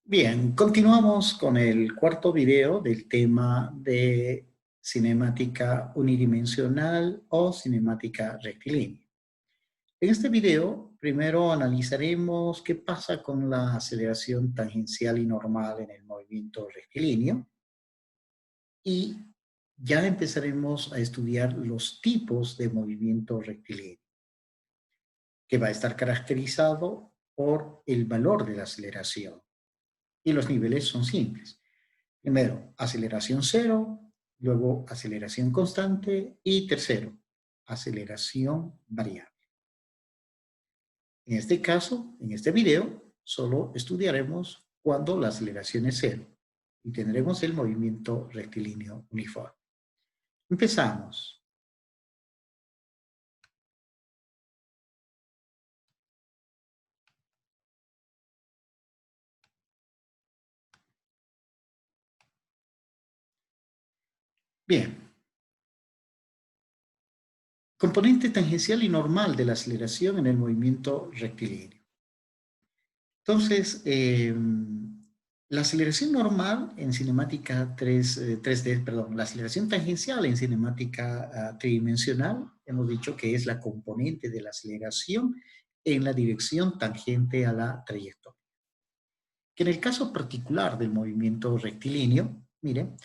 Bien, continuamos con el cuarto video del tema de cinemática unidimensional o cinemática rectilínea. En este video, primero analizaremos qué pasa con la aceleración tangencial y normal en el movimiento rectilíneo y ya empezaremos a estudiar los tipos de movimiento rectilíneo, que va a estar caracterizado por el valor de la aceleración. Y los niveles son simples. Primero, aceleración cero, luego aceleración constante y tercero, aceleración variable. En este caso, en este video, solo estudiaremos cuando la aceleración es cero y tendremos el movimiento rectilíneo uniforme. Empezamos. Bien. Componente tangencial y normal de la aceleración en el movimiento rectilíneo. Entonces, la aceleración normal en cinemática 3D, perdón, la aceleración tangencial en cinemática tridimensional, hemos dicho que es la componente de la aceleración en la dirección tangente a la trayectoria. Que en el caso particular del movimiento rectilíneo, miren,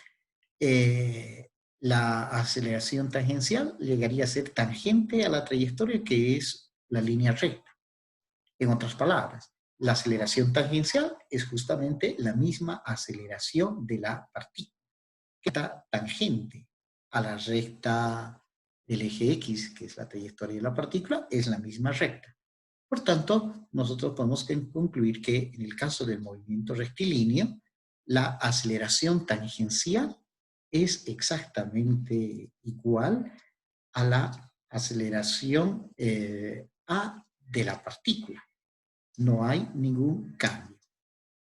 la aceleración tangencial llegaría a ser tangente a la trayectoria que es la línea recta. En otras palabras, la aceleración tangencial es justamente la misma aceleración de la partícula, que está tangente a la recta del eje X, que es la trayectoria de la partícula, es la misma recta. Por tanto, nosotros podemos concluir que en el caso del movimiento rectilíneo, la aceleración tangencial es exactamente igual a la aceleración A de la partícula. No hay ningún cambio,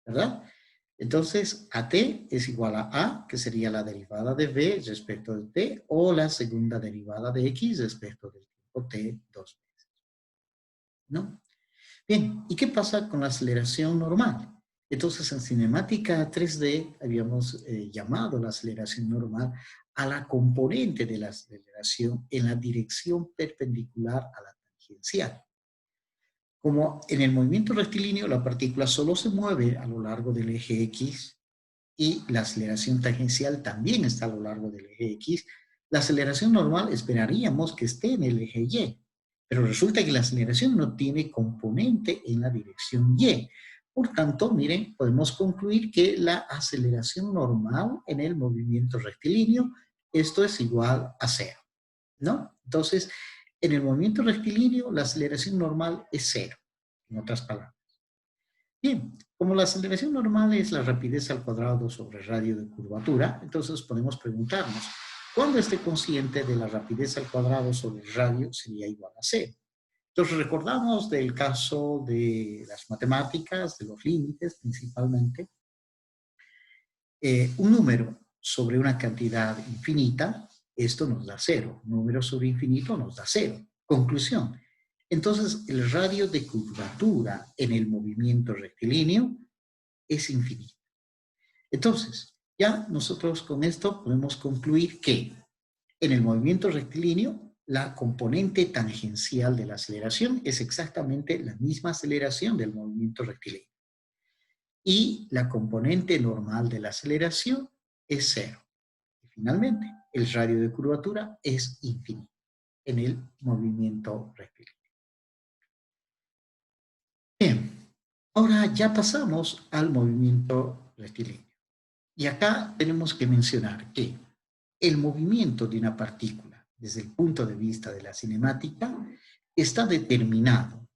¿verdad? Entonces, AT es igual a, que sería la derivada de B respecto de T, o la segunda derivada de X respecto del tiempo T dos veces, ¿no? Bien, ¿y qué pasa con la aceleración normal? Entonces, en cinemática 3D habíamos llamado la aceleración normal a la componente de la aceleración en la dirección perpendicular a la tangencial. Como en el movimiento rectilíneo la partícula solo se mueve a lo largo del eje X y la aceleración tangencial también está a lo largo del eje X, la aceleración normal esperaríamos que esté en el eje Y, pero resulta que la aceleración no tiene componente en la dirección Y. Por tanto, miren, podemos concluir que la aceleración normal en el movimiento rectilíneo, esto es igual a cero, ¿no? Entonces, en el movimiento rectilíneo, la aceleración normal es cero, en otras palabras. Bien, como la aceleración normal es la rapidez al cuadrado sobre radio de curvatura, entonces podemos preguntarnos, ¿cuándo esté consciente de la rapidez al cuadrado sobre el radio sería igual a cero? Entonces recordamos del caso de las matemáticas, de los límites principalmente, un número sobre una cantidad infinita, esto nos da cero. Un número sobre infinito nos da cero. Conclusión. Entonces, el radio de curvatura en el movimiento rectilíneo es infinito. Entonces, ya nosotros con esto podemos concluir que en el movimiento rectilíneo, la componente tangencial de la aceleración es exactamente la misma aceleración del movimiento rectilíneo. Y la componente normal de la aceleración es cero. Y finalmente, el radio de curvatura es infinito en el movimiento rectilíneo. Bien, ahora ya pasamos al movimiento rectilíneo. Y acá tenemos que mencionar que el movimiento de una partícula, desde el punto de vista de la cinemática, está determinado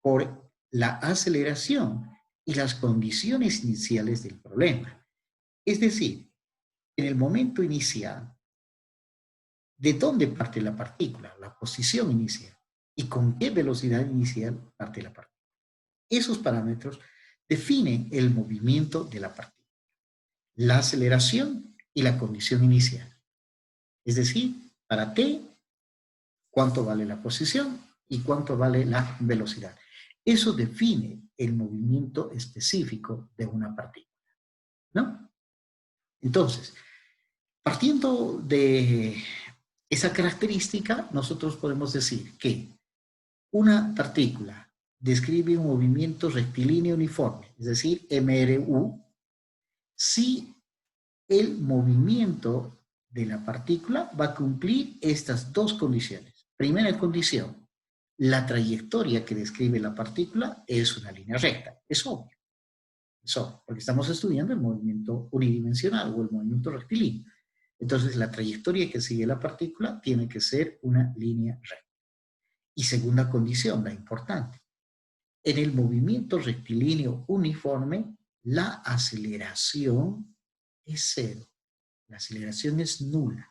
por la aceleración y las condiciones iniciales del problema. Es decir, en el momento inicial, ¿de dónde parte la partícula? La posición inicial. ¿Y con qué velocidad inicial parte la partícula? Esos parámetros definen el movimiento de la partícula, la aceleración y la condición inicial. Es decir, para t, cuánto vale la posición y cuánto vale la velocidad. Eso define el movimiento específico de una partícula, ¿no? Entonces, partiendo de esa característica, nosotros podemos decir que una partícula describe un movimiento rectilíneo uniforme, es decir, MRU, si el movimiento de la partícula va a cumplir estas dos condiciones. Primera condición, la trayectoria que describe la partícula es una línea recta. Es obvio, porque estamos estudiando el movimiento unidimensional o el movimiento rectilíneo. Entonces, la trayectoria que sigue la partícula tiene que ser una línea recta. Y segunda condición, la importante. En el movimiento rectilíneo uniforme, la aceleración es cero. La aceleración es nula.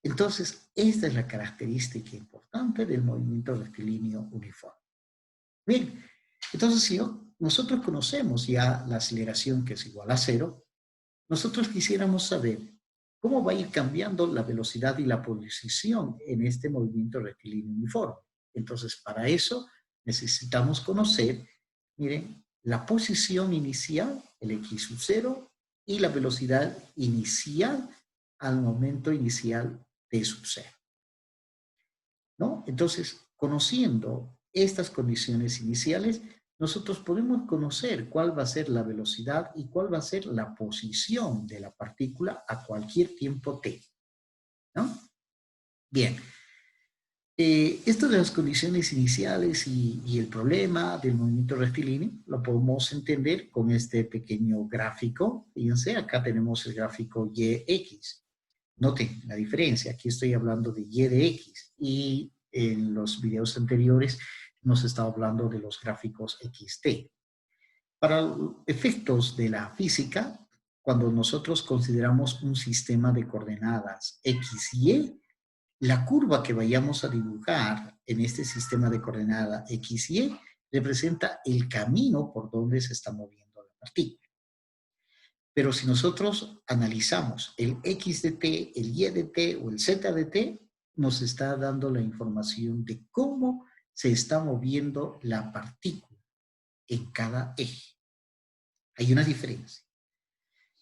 Entonces, esta es la característica importante del movimiento rectilíneo uniforme. Bien, entonces si nosotros conocemos ya la aceleración que es igual a cero, nosotros quisiéramos saber cómo va a ir cambiando la velocidad y la posición en este movimiento rectilíneo uniforme. Entonces, para eso necesitamos conocer, miren, la posición inicial, el x sub 0, y la velocidad inicial al momento inicial t sub 0. ¿No? Entonces, conociendo estas condiciones iniciales, nosotros podemos conocer cuál va a ser la velocidad y cuál va a ser la posición de la partícula a cualquier tiempo t. ¿No? Bien. Esto de las condiciones iniciales y el problema del movimiento rectilíneo lo podemos entender con este pequeño gráfico. Fíjense, acá tenemos el gráfico YX. Noten la diferencia. Aquí estoy hablando de Y de X y en los videos anteriores hemos estado hablando de los gráficos XT. Para efectos de la física, cuando nosotros consideramos un sistema de coordenadas X y Y, la curva que vayamos a dibujar en este sistema de coordenadas X y Y representa el camino por donde se está moviendo la partícula. Pero si nosotros analizamos el X de t, el Y de t o el Z de t, nos está dando la información de cómo se está moviendo la partícula en cada eje. Hay una diferencia.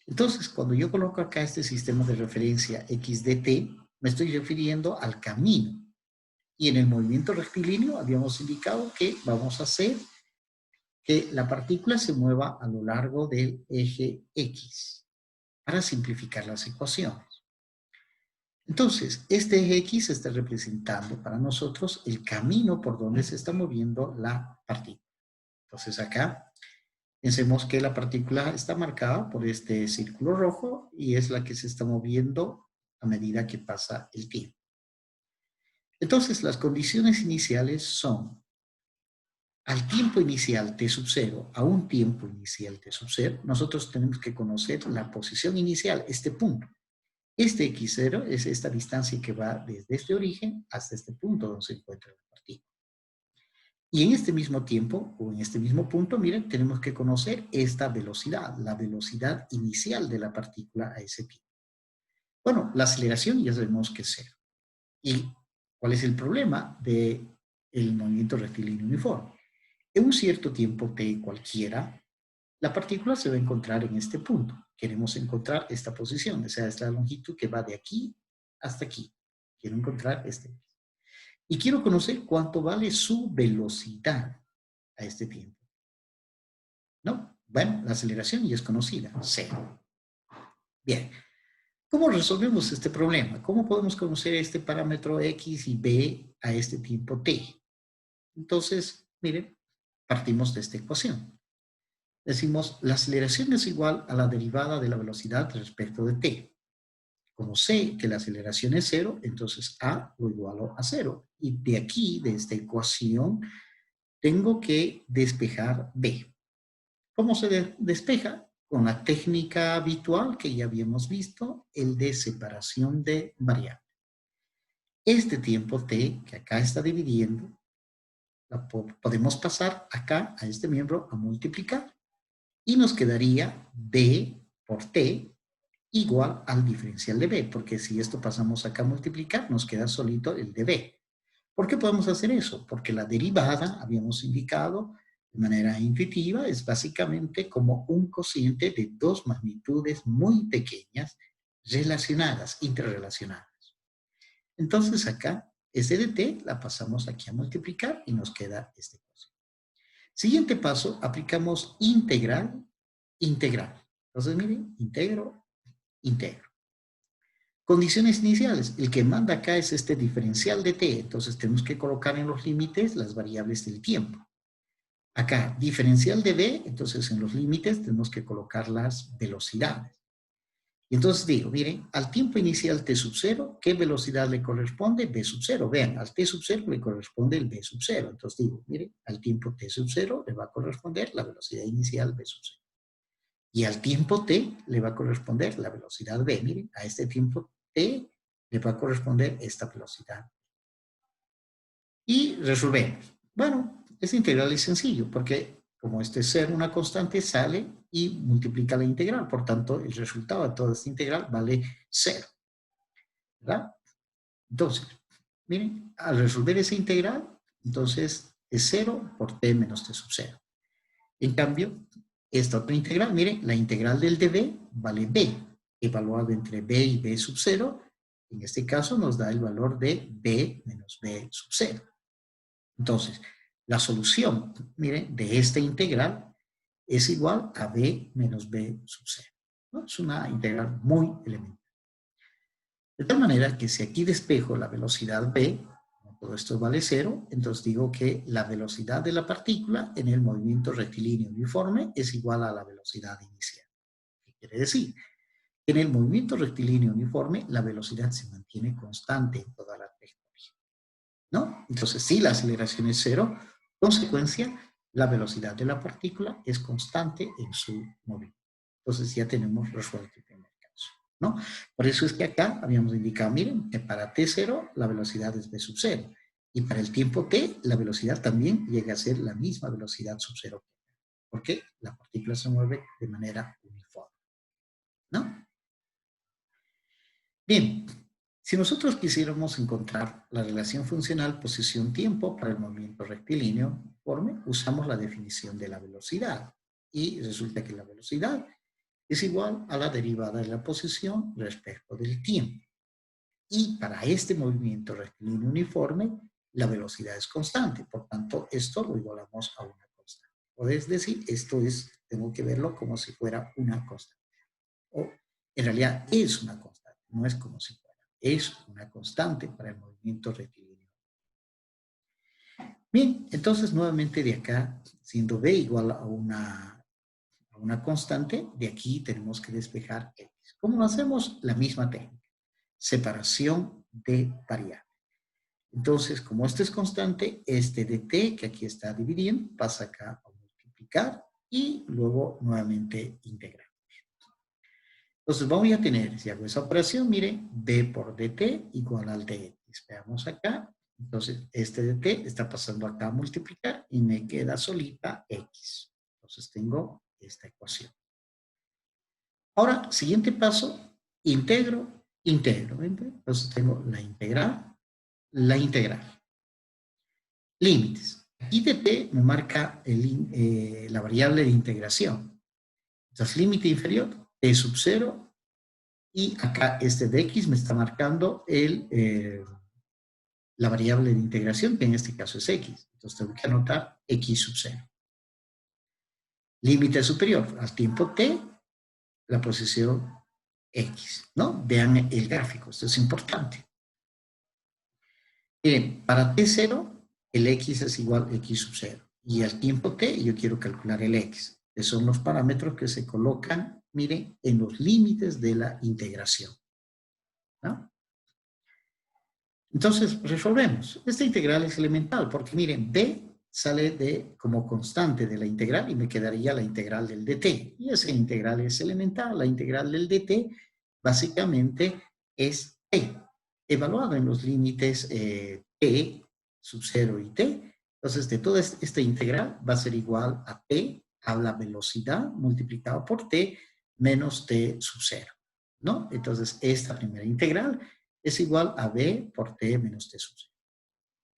Entonces, cuando yo coloco acá este sistema de referencia X de t, me estoy refiriendo al camino. Y en el movimiento rectilíneo habíamos indicado que vamos a hacer que la partícula se mueva a lo largo del eje X para simplificar las ecuaciones. Entonces, este eje X está representando para nosotros el camino por donde se está moviendo la partícula. Entonces acá, pensemos que la partícula está marcada por este círculo rojo y es la que se está moviendo a medida que pasa el tiempo. Entonces, las condiciones iniciales son al tiempo inicial t sub 0, a un tiempo inicial t sub 0, nosotros tenemos que conocer la posición inicial, este punto. Este x0 es esta distancia que va desde este origen hasta este punto donde se encuentra la partícula. Y en este mismo tiempo, o en este mismo punto, miren, tenemos que conocer esta velocidad, la velocidad inicial de la partícula a ese tiempo. Bueno, la aceleración ya sabemos que es cero. ¿Y cuál es el problema del movimiento rectilíneo uniforme? En un cierto tiempo t cualquiera, la partícula se va a encontrar en este punto. Queremos encontrar esta posición, o sea, esta longitud que va de aquí hasta aquí. Quiero encontrar este. Y quiero conocer cuánto vale su velocidad a este tiempo. ¿No? Bueno, la aceleración ya es conocida, cero. Bien. ¿Cómo resolvemos este problema? ¿Cómo podemos conocer este parámetro X y B a este tiempo t? Entonces, miren, partimos de esta ecuación. Decimos, la aceleración es igual a la derivada de la velocidad respecto de t. Como sé que la aceleración es cero, entonces a lo igualo a cero. Y de aquí, de esta ecuación, tengo que despejar b. ¿Cómo se despeja? Con la técnica habitual que ya habíamos visto, el de separación de variables. Este tiempo t, que acá está dividiendo, podemos pasar acá a este miembro a multiplicar. Y nos quedaría b por t igual al diferencial de b, porque si esto pasamos acá a multiplicar, nos queda solito el de b. ¿Por qué podemos hacer eso? Porque la derivada, habíamos indicado de manera intuitiva, es básicamente como un cociente de dos magnitudes muy pequeñas relacionadas, interrelacionadas. Entonces acá, S de t la pasamos aquí a multiplicar y nos queda este cociente. Siguiente paso, aplicamos integral, integral. Entonces, miren, integro, integro. Condiciones iniciales. El que manda acá es este diferencial de t. Entonces, tenemos que colocar en los límites las variables del tiempo. Acá, diferencial de b. Entonces, en los límites tenemos que colocar las velocidades. Y entonces digo, miren, al tiempo inicial t sub 0, ¿qué velocidad le corresponde? B sub 0. Vean, al t sub 0 le corresponde el b sub 0. Entonces digo, miren, al tiempo t sub 0 le va a corresponder la velocidad inicial b sub 0. Y al tiempo t le va a corresponder la velocidad b. Miren, a este tiempo t le va a corresponder esta velocidad. Y resolvemos. Bueno, este integral es sencillo porque como este ser una constante sale y multiplica la integral. Por tanto, el resultado de toda esta integral vale 0. ¿Verdad? Entonces, miren, al resolver esa integral, entonces es 0 por t menos t sub 0. En cambio, esta otra integral, miren, la integral del db vale b, evaluado entre b y b sub 0. En este caso nos da el valor de b menos b sub 0. Entonces, la solución, miren, de esta integral es igual a b menos b sub 0. ¿No? Es una integral muy elemental. De tal manera que si aquí despejo la velocidad b, todo esto vale 0, entonces digo que la velocidad de la partícula en el movimiento rectilíneo uniforme es igual a la velocidad inicial. ¿Qué quiere decir? En el movimiento rectilíneo uniforme, la velocidad se mantiene constante en toda la trayectoria, ¿no? Entonces, si la aceleración es 0, consecuencia, la velocidad de la partícula es constante en su movimiento. Entonces, ya tenemos resuelto el primer caso, ¿no? Por eso es que acá habíamos indicado, miren, que para t0 la velocidad es v sub 0. Y para el tiempo t, la velocidad también llega a ser la misma velocidad sub 0. Porque la partícula se mueve de manera uniforme, ¿no? Bien, si nosotros quisiéramos encontrar la relación funcional posición-tiempo para el movimiento rectilíneo uniforme, usamos la definición de la velocidad. Y resulta que la velocidad es igual a la derivada de la posición respecto del tiempo. Y para este movimiento rectilíneo uniforme, la velocidad es constante. Por tanto, esto lo igualamos a una constante. Podés decir, esto es, tengo que verlo como si fuera una constante. O en realidad es una constante, no es como si fuera. Es una constante para el movimiento rectilíneo. Bien, entonces nuevamente de acá, siendo b igual a una constante, de aquí tenemos que despejar x. ¿Cómo lo hacemos? La misma técnica. Separación de variables. Entonces, como este es constante, este de t, que aquí está dividiendo, pasa acá a multiplicar y luego nuevamente integrar. Entonces, vamos a tener, si hago esa operación, miren, b por dt igual al dx. Veamos acá. Entonces, este dt está pasando acá a multiplicar y me queda solita x. Entonces, tengo esta ecuación. Ahora, siguiente paso, integro, integro. Entonces, tengo la integral, la integral. Límites. Aquí dt me marca la variable de integración. Entonces, límite inferior, t sub 0. Y acá este de x me está marcando la variable de integración, que en este caso es x. Entonces tengo que anotar x sub 0. Límite superior al tiempo t, la posición x, ¿no? Vean el gráfico, esto es importante. Miren, para t0, el x es igual a x sub 0. Y al tiempo t, yo quiero calcular el x, que son los parámetros que se colocan, miren, en los límites de la integración, ¿no? Entonces, resolvemos. Esta integral es elemental porque, miren, b sale como constante de la integral y me quedaría la integral del dt. Y esa integral es elemental. La integral del dt básicamente es t, evaluado en los límites t sub 0 y t. Entonces, de toda esta integral va a ser igual a t a la velocidad multiplicado por t menos t sub 0, ¿no? Entonces, esta primera integral es igual a b por t menos t sub 0.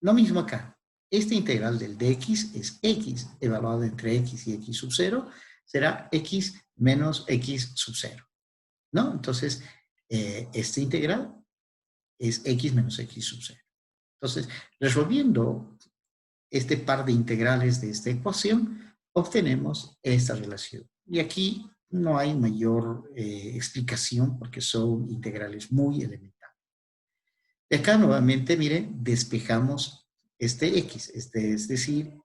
Lo mismo acá. Este integral del dx es x, evaluado entre x y x sub 0, será x menos x sub 0, ¿no? Entonces, este integral es x menos x sub 0. Entonces, resolviendo este par de integrales de esta ecuación, obtenemos esta relación. Y aquí no hay mayor explicación porque son integrales muy elementales. Y acá nuevamente, miren, despejamos este x, es decir,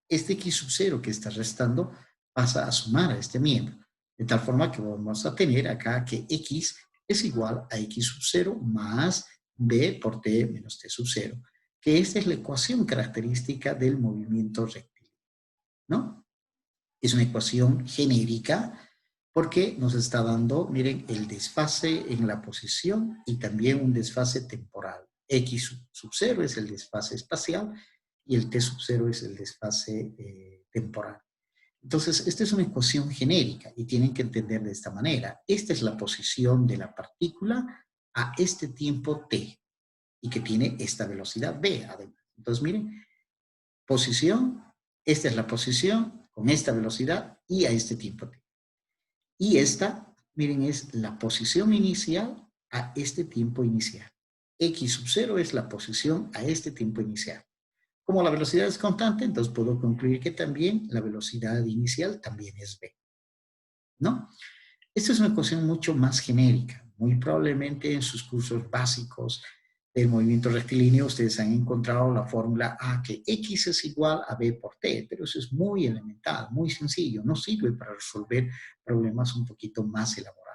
este x sub 0 que está restando pasa a sumar a este miembro. De tal forma que vamos a tener acá que x es igual a x sub 0 más b por t menos t sub 0, que esta es la ecuación característica del movimiento rectilíneo, ¿no? Es una ecuación genérica porque nos está dando, miren, el desfase en la posición y también un desfase temporal. X sub 0 es el desfase espacial y el t sub 0 es el desfase temporal. Entonces, esta es una ecuación genérica y tienen que entender de esta manera. Esta es la posición de la partícula a este tiempo t y que tiene esta velocidad v, además. Entonces, miren, posición, esta es la posición con esta velocidad y a este tiempo t. Y esta, miren, es la posición inicial a este tiempo inicial. X sub 0 es la posición a este tiempo inicial. Como la velocidad es constante, entonces puedo concluir que también la velocidad inicial también es v, ¿no? Esta es una ecuación mucho más genérica. Muy probablemente en sus cursos básicos del movimiento rectilíneo ustedes han encontrado la fórmula A, que X es igual a B por T, pero eso es muy elemental, muy sencillo, no sirve para resolver problemas un poquito más elaborados.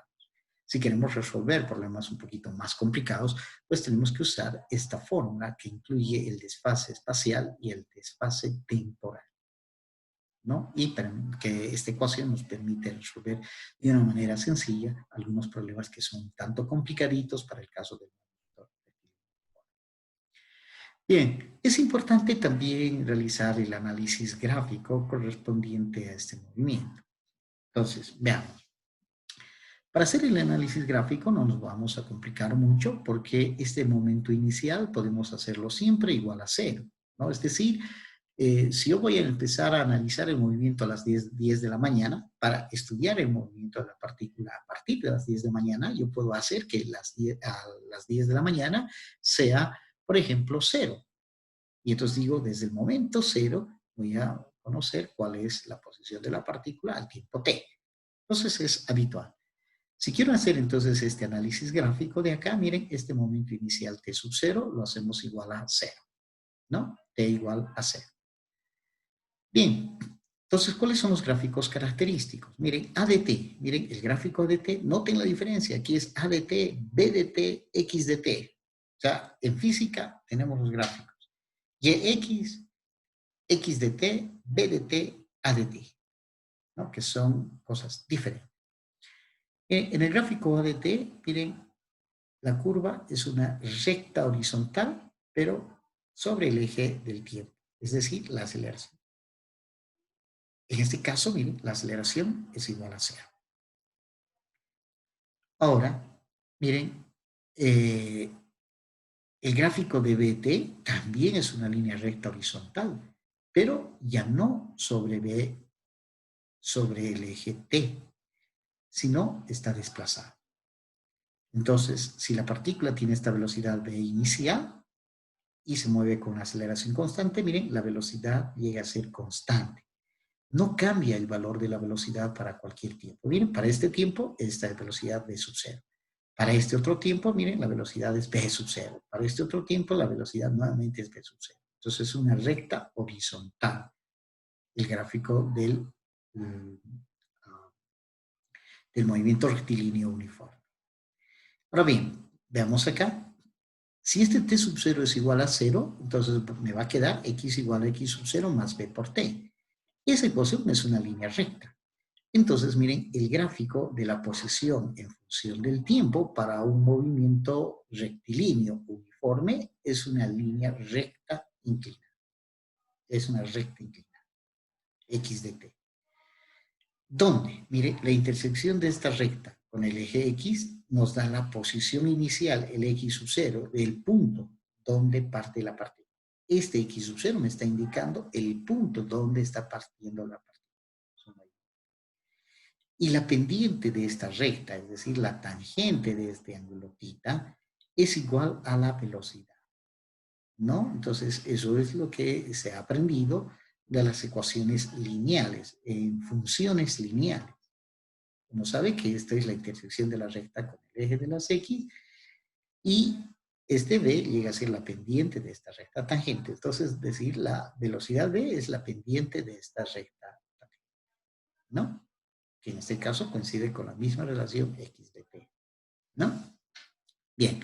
Si queremos resolver problemas un poquito más complicados, pues tenemos que usar esta fórmula que incluye el desfase espacial y el desfase temporal, ¿no? Y que esta ecuación nos permite resolver de una manera sencilla algunos problemas que son tanto complicaditos para el caso del movimiento. Bien, es importante también realizar el análisis gráfico correspondiente a este movimiento. Entonces, veamos. Para hacer el análisis gráfico no nos vamos a complicar mucho porque este momento inicial podemos hacerlo siempre igual a cero, ¿no? Es decir, si yo voy a empezar a analizar el movimiento a las 10 de la mañana, para estudiar el movimiento de la partícula a partir de las 10 de la mañana, yo puedo hacer que a las 10 de la mañana sea, por ejemplo, cero. Y entonces digo, desde el momento cero voy a conocer cuál es la posición de la partícula al tiempo t. Entonces es habitual. Si quiero hacer entonces este análisis gráfico de acá, miren, este momento inicial t sub 0 lo hacemos igual a 0, ¿no? T igual a 0. Bien, entonces, ¿cuáles son los gráficos característicos? Miren, A de t, miren, el gráfico de t, noten la diferencia, aquí es A de t, B de t, X de t. O sea, en física tenemos los gráficos. YX, X de t, B de t, A de t, ¿no? Que son cosas diferentes. En el gráfico A de t, miren, la curva es una recta horizontal, pero sobre el eje del tiempo, es decir, la aceleración. En este caso, miren, la aceleración es igual a 0. Ahora, miren, el gráfico de BT también es una línea recta horizontal, pero ya no sobre sobre el eje T, sino está desplazado. Entonces, si la partícula tiene esta velocidad v inicial y se mueve con aceleración constante, miren, la velocidad llega a ser constante. No cambia el valor de la velocidad para cualquier tiempo. Miren, para este tiempo, esta es velocidad v sub 0. Para este otro tiempo, miren, la velocidad es v sub 0. Para este otro tiempo, la velocidad nuevamente es v sub 0. Entonces, es una recta horizontal, el gráfico del movimiento rectilíneo uniforme. Ahora bien, veamos acá. Si este t sub 0 es igual a 0, entonces me va a quedar x igual a x sub 0 más b por t. Esa ecuación es una línea recta. Entonces, miren, el gráfico de la posición en función del tiempo para un movimiento rectilíneo uniforme es una línea recta inclinada. Es una recta inclinada, x de t. ¿Dónde? Mire, la intersección de esta recta con el eje x nos da la posición inicial, el x sub 0, del punto donde parte la partícula. Este X sub 0 me está indicando el punto donde está partiendo la partícula. Y la pendiente de esta recta, es decir, la tangente de este ángulo θ, es igual a la velocidad, ¿no? Entonces, eso es lo que se ha aprendido de las ecuaciones lineales, en funciones lineales. Uno sabe que esta es la intersección de la recta con el eje de las X y este B llega a ser la pendiente de esta recta tangente. Entonces, decir la velocidad B es la pendiente de esta recta tangente, ¿no? Que en este caso coincide con la misma relación X de T, ¿no? Bien.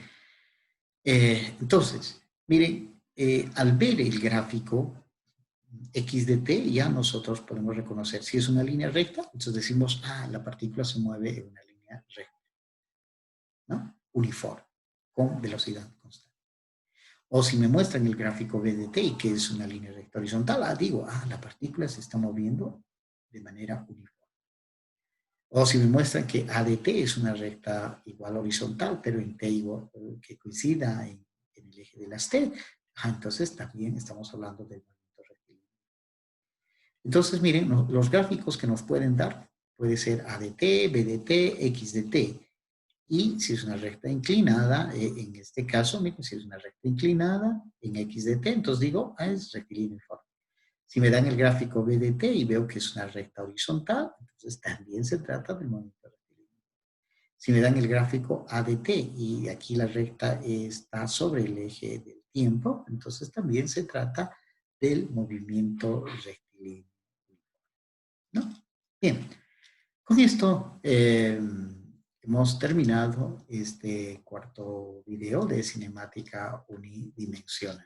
Entonces, miren, al ver el gráfico X de T, ya nosotros podemos reconocer si es una línea recta, entonces decimos, la partícula se mueve en una línea recta, ¿no? Uniforme, con velocidad constante. O si me muestran el gráfico B de T, que es una línea recta horizontal, digo, la partícula se está moviendo de manera uniforme. O si me muestran que A de T es una recta igual horizontal, pero en T igual, que coincida en el eje de las T, entonces también estamos hablando del movimiento rectilíneo. Entonces, miren, los gráficos que nos pueden dar puede ser A de T, B de T, X de T. Y si es una recta inclinada, en este caso, miren, si es una recta inclinada en X de T, entonces digo, es rectilíneo uniforme. Si me dan el gráfico B de T y veo que es una recta horizontal, entonces también se trata del movimiento rectilíneo. Si me dan el gráfico A de T y aquí la recta está sobre el eje del tiempo, entonces también se trata del movimiento rectilíneo, ¿no? Bien, con esto hemos terminado este cuarto video de cinemática unidimensional.